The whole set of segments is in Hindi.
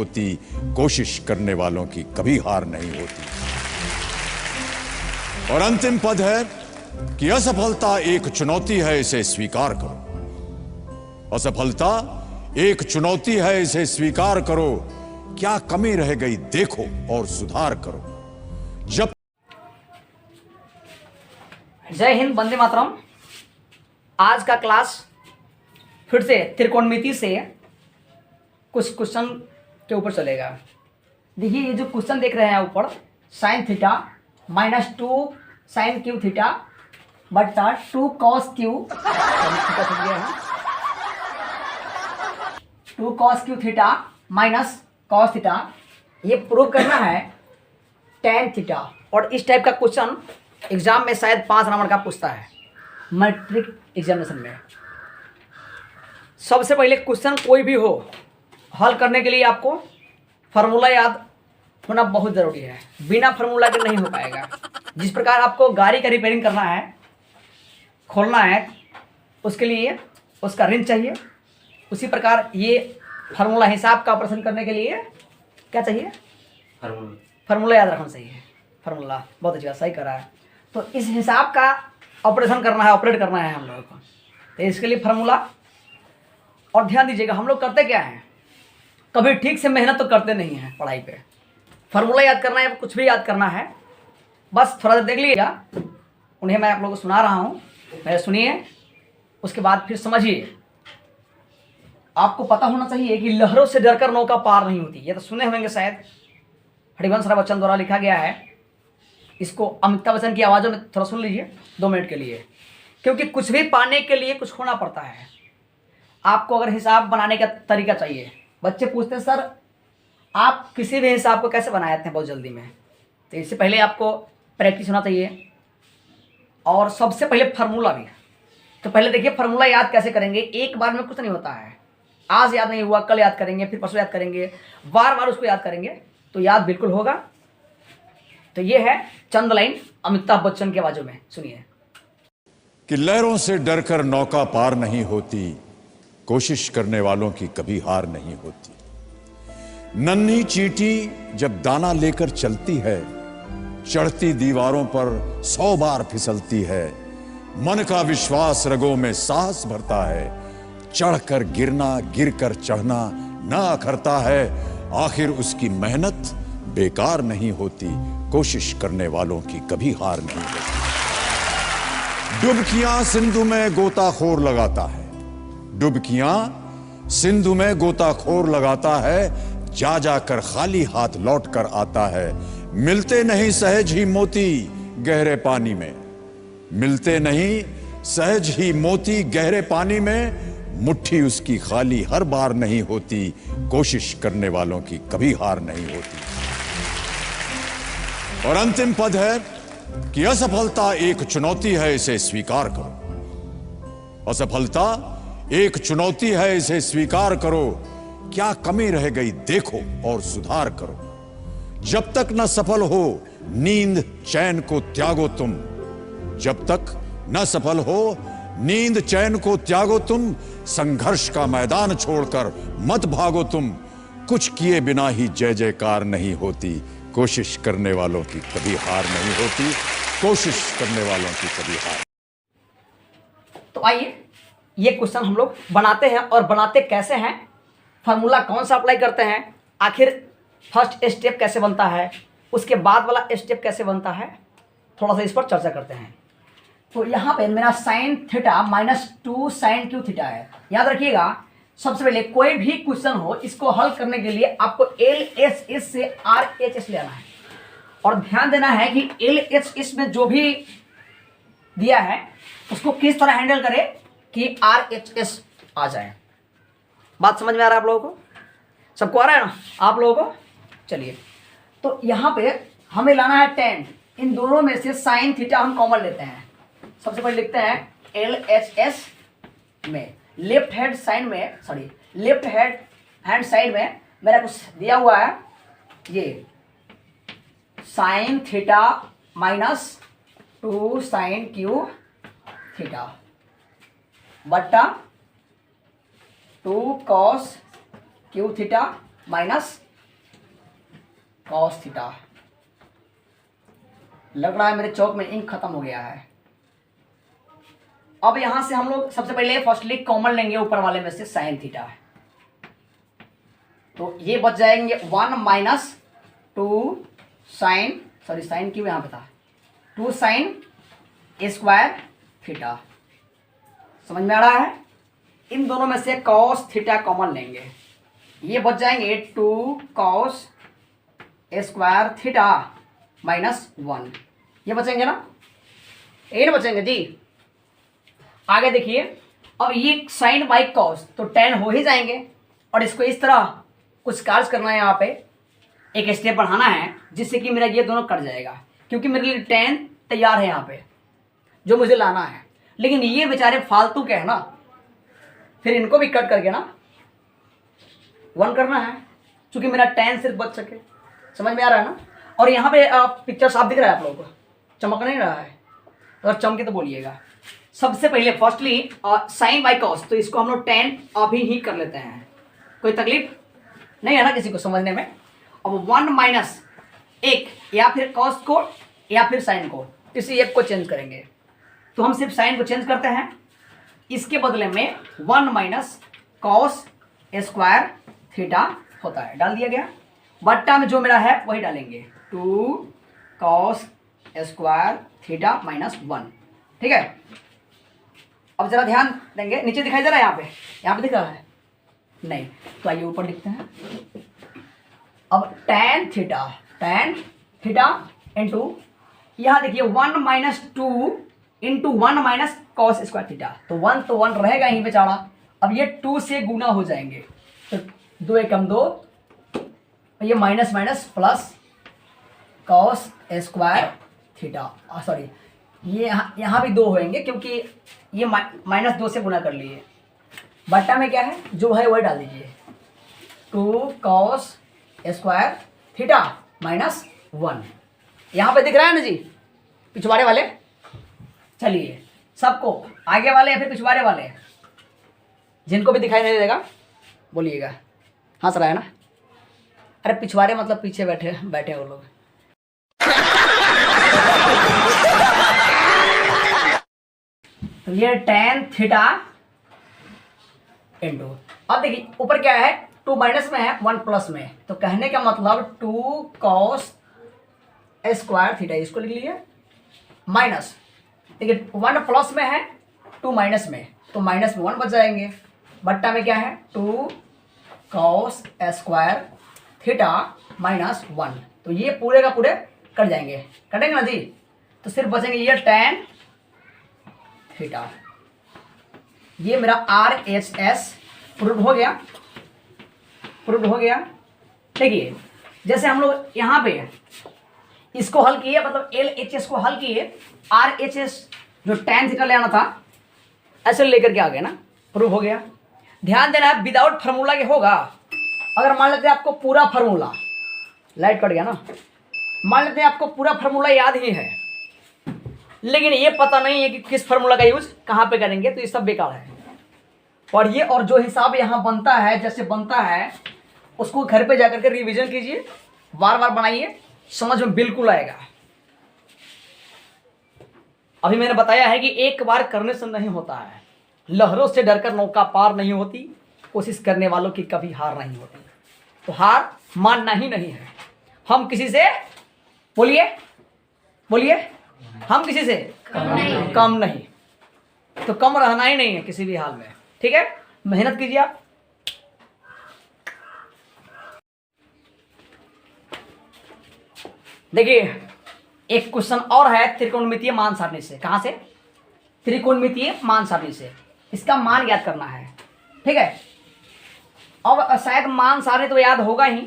होती, कोशिश करने वालों की कभी हार नहीं होती। और अंतिम पद है कि असफलता एक चुनौती है, इसे स्वीकार करो। असफलता एक चुनौती है, इसे स्वीकार करो। क्या कमी रह गई देखो और सुधार करो। जब जय हिंद, वंदे मातरम। आज का क्लास फिर से त्रिकोणमिति से कुछ क्वेश्चन के ऊपर चलेगा। देखिए, ये जो क्वेश्चन देख रहे हैं ऊपर, sine theta -2 sine cube theta बटा 2 cos cube, 2 cos cube theta minus cos theta, ये प्रूव करना है tan थीटा। और इस टाइप का क्वेश्चन एग्जाम में शायद 5 नंबर का पूछता है, मैट्रिक एग्जामिनेशन में। सबसे पहले क्वेश्चन कोई भी हो, हल करने के लिए आपको फार्मूला याद होना बहुत ज़रूरी है। बिना फार्मूला के नहीं हो पाएगा। जिस प्रकार आपको गाड़ी का रिपेयरिंग करना है, खोलना है, उसके लिए उसका रिंच चाहिए, उसी प्रकार ये फार्मूला हिसाब का ऑपरेशन करने के लिए क्या चाहिए? फार्मूला याद रखना चाहिए। फार्मूला बहुत अच्छी बात, सही करा है। तो इस हिसाब का ऑपरेशन करना है, ऑपरेट करना है हम लोगों को, तो इसके लिए फार्मूला। और ध्यान दीजिएगा, हम लोग करते क्या हैं, कभी ठीक से मेहनत तो करते नहीं हैं पढ़ाई पे। फार्मूला याद करना है, कुछ भी याद करना है, बस थोड़ा सा देख लीजिएगा। उन्हें मैं आप लोगों को सुना रहा हूँ, पहले सुनिए, उसके बाद फिर समझिए। आपको पता होना चाहिए कि लहरों से डरकर नौका पार नहीं होती। ये तो सुने होंगे शायद, हरिवंश राय बच्चन द्वारा लिखा गया है। इसको अमिताभ बच्चन की आवाज़ों में थोड़ा सुन लीजिए 2 मिनट के लिए, क्योंकि कुछ भी पाने के लिए कुछ खोना पड़ता है। आपको अगर हिसाब बनाने का तरीका चाहिए, बच्चे पूछते हैं सर आप किसी भी हिसाब को कैसे बनाए थे बहुत जल्दी में, तो इससे पहले आपको प्रैक्टिस होना चाहिए, और सबसे पहले फार्मूला भी। तो पहले देखिए फार्मूला याद कैसे करेंगे। एक बार में कुछ नहीं होता है। आज याद नहीं हुआ, कल याद करेंगे, फिर परसों याद करेंगे, बार बार उसको याद करेंगे तो याद बिल्कुल होगा। तो ये है चंद लाइन अमिताभ बच्चन की आवाज़ों में, सुनिए। कि लहरों से डरकर नौका पार नहीं होती, कोशिश करने वालों की कभी हार नहीं होती। नन्ही चींटी जब दाना लेकर चलती है, चढ़ती दीवारों पर 100 बार फिसलती है। मन का विश्वास रगों में साहस भरता है, चढ़कर गिरना गिरकर चढ़ना न अखरता है। आखिर उसकी मेहनत बेकार नहीं होती, कोशिश करने वालों की कभी हार नहीं होती। डुबकियां सिंधु में गोताखोर लगाता है, डुबकियां सिंधु में गोताखोर लगाता है। जा जाकर खाली हाथ लौट कर आता है। मिलते नहीं सहज ही मोती गहरे पानी में, मिलते नहीं सहज ही मोती गहरे पानी में। मुट्ठी उसकी खाली हर बार नहीं होती, कोशिश करने वालों की कभी हार नहीं होती। और अंतिम पद है कि असफलता एक चुनौती है, इसे स्वीकार करो। असफलता एक चुनौती है, इसे स्वीकार करो। क्या कमी रह गई देखो और सुधार करो। जब तक न सफल हो नींद चैन को त्यागो तुम, जब तक न सफल हो नींद चैन को त्यागो तुम। संघर्ष का मैदान छोड़कर मत भागो तुम। कुछ किए बिना ही जय जयकार नहीं होती, कोशिश करने वालों की कभी हार नहीं होती, कोशिश करने वालों की कभी हार। तो आइए ये क्वेश्चन हम लोग बनाते हैं, और बनाते कैसे हैं, फार्मूला कौन सा अप्लाई करते हैं, आखिर फर्स्ट स्टेप कैसे बनता है, उसके बाद वाला स्टेप कैसे बनता है, थोड़ा सा इस पर चर्चा करते हैं। तो यहाँ पे मेरा sine theta -2 sine cube theta है। याद रखिएगा, सबसे पहले कोई भी क्वेश्चन हो, इसको हल करने के लिए आपको LHS से RHS लेना है। और ध्यान देना है कि LHS में जो भी दिया है उसको किस तरह हैंडल करें कि RHS आ जाए। बात समझ में आ रहा है आप लोगों को? सबको आ रहा है ना आप लोगों को? चलिए, तो यहाँ पे हमें लाना है tan। इन दोनों में से साइन थीटा हम कॉमन लेते हैं। सबसे पहले लिखते हैं LHS में लेफ्ट हैंड साइड में, सॉरी लेफ्ट हैंड साइड में मेरा कुछ दिया हुआ है, ये sine theta -2 sine cube theta बट्टा 2 cos cube theta minus cos theta. लग रहा है मेरे चौक में इंक खत्म हो गया है। अब यहां से हम लोग सबसे पहले फर्स्टली कॉमन लेंगे ऊपर वाले में से साइन थीटा। तो ये बच जाएंगे 1 माइनस 2 साइन, सॉरी साइन क्यों यहाँ पे था, 2 साइन स्क्वायर थीटा। समझ में आ रहा है? इन दोनों में से कॉस थीटा कॉमन लेंगे, ये बच जाएंगे 2 कॉस स्क्वायर थीटा माइनस 1। ये बचेंगे ना, ये ना बचेंगे जी। आगे देखिए, अब ये साइन बाई कॉस तो टेन हो ही जाएंगे, और इसको इस तरह कुछ कार्य करना है, यहाँ पे एक स्टेप बढ़ाना है जिससे कि मेरा ये दोनों कट जाएगा, क्योंकि मेरे लिए टेन तैयार है यहाँ पे जो मुझे लाना है। लेकिन ये बेचारे फालतू के है ना, फिर इनको भी कट करके ना 1 करना है, क्योंकि मेरा टेन सिर्फ बच सके। समझ में आ रहा है ना? और यहाँ पे पिक्चर साफ दिख रहा है आप लोगों को, चमक नहीं रहा है? अगर चमके तो बोलिएगा। सबसे पहले फर्स्टली साइन बाई कॉस, तो इसको हम लोग 10 अभी ही कर लेते हैं, कोई तकलीफ नहीं है ना किसी को समझने में। अब 1 माइनस 1, या फिर कॉस को या फिर साइन को, किसी एक को चेंज करेंगे। तो हम सिर्फ साइन को चेंज करते हैं, इसके बदले में 1 माइनस कॉस स्क्वायर थीटा होता है, डाल दिया गया। बट्टा में जो मेरा है वही डालेंगे, 2 कॉस स्क्वायर थीटा माइनस 1। ठीक है, अब जरा ध्यान देंगे, नीचे दिखाई दे रहा है यहाँ पे दिख रहा है नहीं, तो आइए ऊपर लिखते हैं। अब tan थीटा इंटू, यहाँ देखिए 1 minus 2 into 1 minus cos square theta, तो 1 तो 1 रहेगा यहीं बेचारा। अब ये 2 से गुना हो जाएंगे, तो 2 एकम 2, ये minus minus plus cos square theta, sorry ये यहाँ भी 2 होंगे, क्योंकि ये माइनस 2 से गुना कर लिए। बट्टा में क्या है, जो है वही डाल दीजिए, 2 कॉस स्क्वायर थीटा माइनस 1। यहाँ पे दिख रहा है ना जी पिछवाड़े वाले? चलिए सबको, आगे वाले या फिर पिछवाड़े वाले, जिनको भी दिखाई नहीं देगा बोलिएगा। हंस रहा है ना? अरे पिछवाड़े मतलब पीछे बैठे बैठे वो लोग। तो ये tan थीटा इंटू, अब देखिए ऊपर क्या है, 2 माइनस में है 1 प्लस में, तो कहने का मतलब 2 कॉस स्क्वायर थीटा, इसको लिख लीजिए माइनस, देखिए 1 प्लस में है 2 माइनस में, तो माइनस में 1 बच जाएंगे। बट्टा में क्या है, 2 कॉस स्क्वायर थीटा माइनस 1, तो ये पूरे का पूरे कट जाएंगे, कटेंगे ना जी? तो सिर्फ बचेंगे ये tan थीटा। ये मेरा RHS प्रूव हो गया, देखिए जैसे हम लोग यहाँ पे इसको हल किए, मतलब LHS को हल किए, RHS जो tan थीटा लेना था ऐसे लेकर के आ गए ना, प्रूव हो गया। ध्यान देना है, विदाउट फार्मूला के होगा। अगर मान लेते हैं आपको पूरा फार्मूला, लाइट कट गया ना, मान लेते हैं आपको पूरा फार्मूला याद ही है, लेकिन ये पता नहीं है कि किस फार्मूला का यूज कहाँ पे करेंगे, तो ये सब बेकार है। और जो हिसाब यहाँ बनता है, जैसे बनता है, उसको घर पे जाकर के रिवीजन कीजिए, बार बार बनाइए, समझ में बिल्कुल आएगा। अभी मैंने बताया है कि एक बार करने से नहीं होता है, लहरों से डरकर नौका पार नहीं होती, कोशिश करने वालों की कभी हार नहीं होती। तो हार मानना ही नहीं है। हम किसी से बोलिए हम किसी से कम नहीं, तो कम रहना ही नहीं है किसी भी हाल में। ठीक है, मेहनत कीजिए आप। देखिए एक क्वेश्चन और है त्रिकोणमितीय मान सारणी से। कहां से? त्रिकोणमितीय मान सारणी से। इसका मान याद करना है। ठीक है, अब शायद मान सारणी तो याद होगा ही,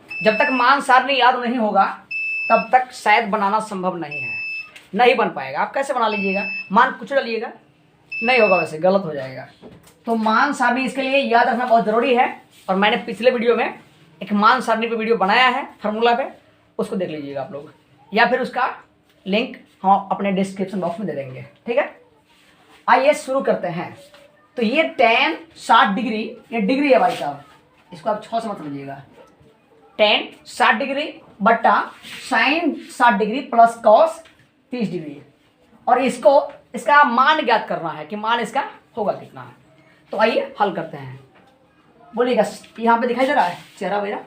जब तक मान सारणी याद नहीं होगा तब तक शायद बनाना संभव नहीं है, नहीं बन पाएगा। आप कैसे बना लीजिएगा? मान कुछ डालिएगा, नहीं होगा, वैसे गलत हो जाएगा। तो मान सारणी इसके लिए याद रखना बहुत ज़रूरी है, और मैंने पिछले वीडियो में एक मान सारणी पे वीडियो बनाया है फार्मूला पे, उसको देख लीजिएगा आप लोग, या फिर उसका लिंक हम अपने डिस्क्रिप्शन बॉक्स में दे देंगे। ठीक है, आइए शुरू करते हैं। तो ये tan 60 डिग्री, ये डिग्री है भाई साहब, इसको आप 6 से मत लीजिएगा, टेन 60 डिग्री बट्टा sine 60 degree plus cos 30 degree. और इसका मान ज्ञात करना है कि मान इसका होगा कितना। तो आइए हल करते हैं। बोलिएगा, यहाँ पे दिखाई दे रहा है चेहरा मेरा?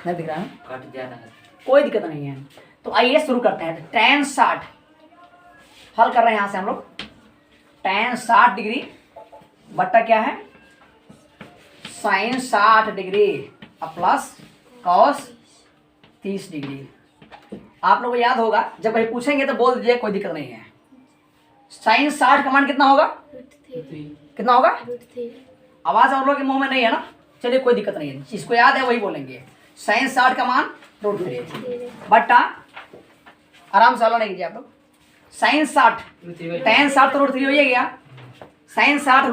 नहीं दिख रहा है? कट जा रहा है। कोई दिक्कत नहीं है। तो आइए शुरू करते हैं। tan 60 हल कर रहे हैं यहाँ से हम लोग। tan 60 डिग्री बट्टा क्या है sine 60 degree plus cos 30 degree. आप लोगों को याद होगा, जब वही पूछेंगे तो बोल दीजिए, कोई दिक्कत नहीं है। साइन 60 का मान कितना होगा? कितना होगा? आवाज आप लोगों के मुंह में नहीं है ना? चलिए कोई दिक्कत नहीं है, जिसको याद है वही बोलेंगे। साइन 60 का मान √3 बट्टा, आराम से वाला नहीं कीजिए आप लोग। साइन 60 tan 60 तो √3 हो ही गया। साइन 60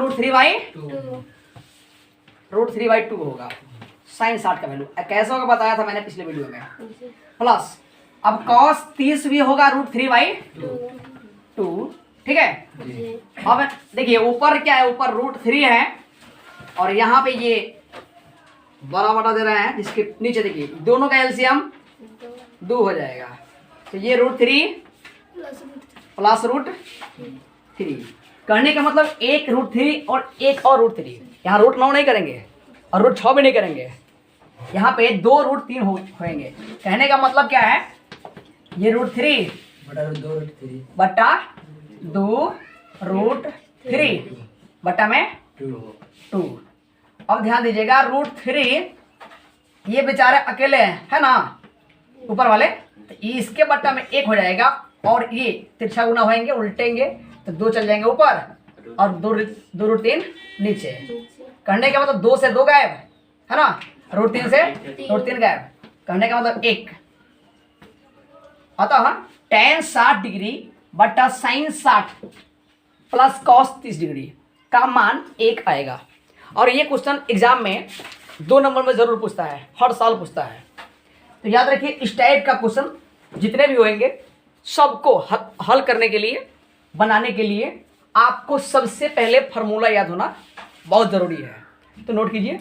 √3/2 होगा साइन 60 का वैल्यू। कैसे होगा बताया था मैंने पिछले वीडियो में। प्लस अब cos 30 भी होगा √3/2, ठीक है। अब देखिए ऊपर क्या है, ऊपर √3 है और यहाँ पे ये बड़ा बड़ा दे रहे हैं, जिसके नीचे देखिए दोनों का एलसीएम 2 हो जाएगा। तो ये √3 प्लस √3 करने का मतलब एक √3 और एक और √3। यहाँ √9 नहीं करेंगे और √6 भी नहीं करेंगे, यहाँ पे 2 √3 होंगे। कहने का मतलब क्या है, ये √3 बट्टा 2 √3 बट्टा में 2। अब ध्यान दीजिएगा, √3 ये बेचारे अकेले हैं, है ना, ऊपर वाले, तो इसके बट्टा में 1 हो जाएगा और ये तिरछा गुना होएंगे, उल्टेंगे तो 2 चल जाएंगे ऊपर और 2 √3 नीचे। कहने का मतलब 2 से 2 गायब, है ना, √3 से √3 गायब। कहने का मतलब 1। अतः tan 60 डिग्री बट्टा साइन 60 प्लस कॉस 30 डिग्री का मान 1 आएगा। और ये क्वेश्चन एग्जाम में 2 नंबर में जरूर पूछता है, हर साल पूछता है। तो याद रखिए, इस टाइप का क्वेश्चन जितने भी होंगे सबको हल करने के लिए, बनाने के लिए आपको सबसे पहले फार्मूला याद होना बहुत ज़रूरी है। तो नोट कीजिए।